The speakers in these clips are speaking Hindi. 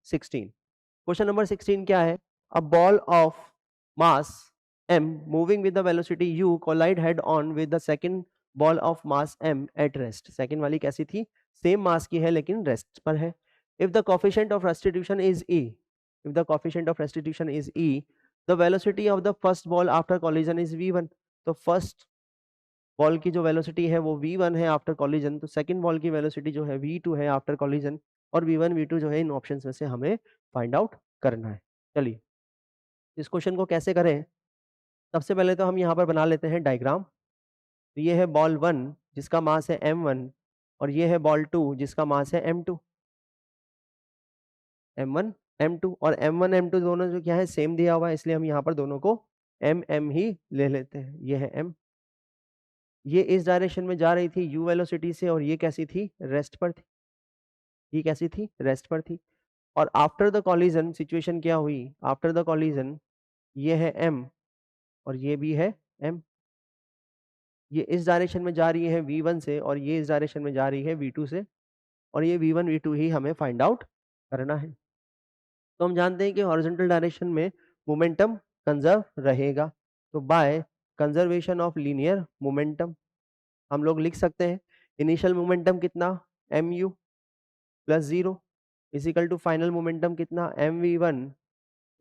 16। क्वेश्चन नंबर 16 क्या है? A ball of mass m moving with the velocity u collide head on with the second ball of mass m at rest. Second वाली कैसी थी? सेम मास की है लेकिन रेस्ट पर है। If the coefficient of restitution is e, if the coefficient of restitution is e, the velocity of the first ball after collision is v1। तो फर्स्ट बॉल की जो वेलोसिटी है वो v1 है आफ्टर कॉलिजन, तो सेकंड बॉल की वेलोसिटी जो है v2 है आफ्टर कॉलिजन, और v1 v2 जो है इन ऑप्शंस में से हमें फाइंड आउट करना है। चलिए इस क्वेश्चन को कैसे करें? सबसे पहले तो हम यहाँ पर बना लेते हैं डायग्राम। तो ये है बॉल 1 जिसका मास है m1, और ये है बॉल 2 जिसका मास है m2। m1 m2 और m1 m2 दोनों जो क्या है सेम दिया हुआ है, इसलिए हम यहाँ पर दोनों को m ही ले लेते हैं। ये है m, ये इस डायरेक्शन में जा रही थी u वेलोसिटी से, और ये कैसी थी? रेस्ट पर थी। ये कैसी थी? रेस्ट पर थी। और आफ्टर द कॉलिजन सिचुएशन क्या हुई? आफ्टर द कॉलिजन ये है m और ये भी है m। ये इस डायरेक्शन में जा रही है v1 से, और ये इस डायरेक्शन में जा रही है v2 से, और ये v1 v2 ही हमें फाइंड आउट करना है। तो हम जानते हैं कि हॉरिजॉन्टल डायरेक्शन में मोमेंटम कंजर्व रहेगा। तो by conservation of linear momentum हम लोग लिख सकते हैं इनिशियल मोमेंटम कितना? mu plus 0 equal to final momentum कितना? mv1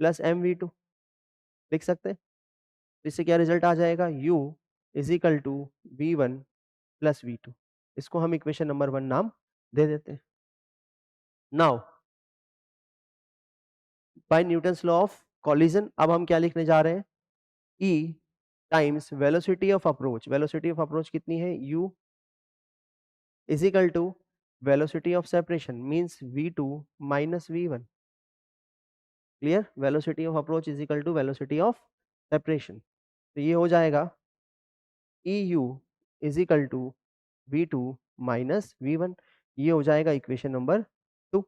प्लस mv2 लिख सकते हैं। इससे क्या रिजल्ट आ जाएगा? u equal to v1 plus v2। इसको हम इक्वेशन नंबर 1 नाम दे देते हैं। Now by Newton's law of collision अब हम क्या लिखने जा रहे हैं? e times velocity of approach. Velocity of approach कितनी है? u equal to velocity of separation means v2 minus v1। Clear? Velocity of approach equal to velocity of separation. तो ये हो जाएगा eu is equal to v2 minus v1। ये हो जाएगा इक्वेशन नंबर 2।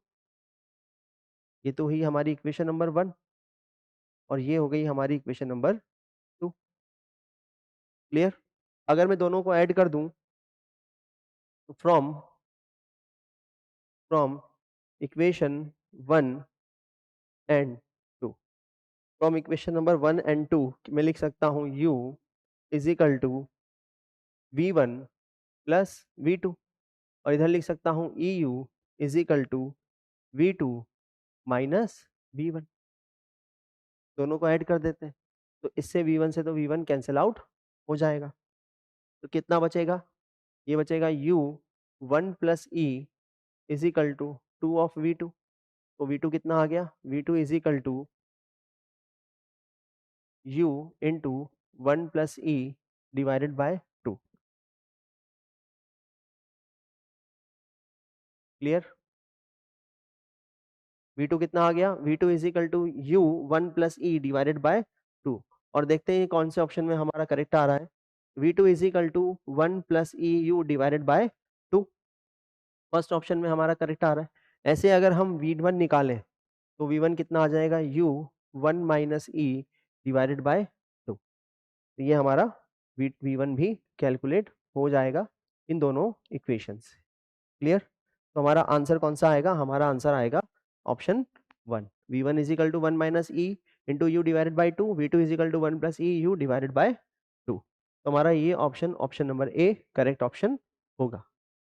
ये तो हुई हमारी इक्वेशन नंबर 1, और ये हो गई हमारी इक्वेशन नंबर 2। क्लियर? अगर मैं दोनों को ऐड कर दूं तो from equation 1 and 2, from equation number 1 and 2 मैं लिख सकता हूं u equal to v1 plus v2, और इधर लिख सकता हूं eu is equal to v2 minus v1। दोनों को ऐड कर देते हैं, तो इससे v1 से तो v1 कैंसिल आउट हो जाएगा। तो कितना बचेगा? ये बचेगा u 1 plus e equal to 2 of v2। तो v2 कितना आ गया? v2 equal to u into 1 plus e divided by 2। Clear? v2 कितना आ गया? v2 equal to u 1 plus e divided by 2। और देखते हैं कौन से ऑप्शन में हमारा करेक्ट आ रहा है। v2 equal to 1 plus e u divided by 2 first option में हमारा करेक्ट आ रहा है। ऐसे अगर हम v1 निकालें तो v1 कितना आ जाएगा? u 1 minus e divided by 2। तो ये हमारा v1 भी कैलकुलेट हो जाएगा इन दोनों इक्वेशन से। क्लियर? तो हमारा आंसर कौन सा आएगा? हमारा आंसर आएगा option 1। v1 equal to 1 minus e into u divided by 2, v2 equal to 1 plus e u divided by 2। तो हमारा ये option number A correct option होगा।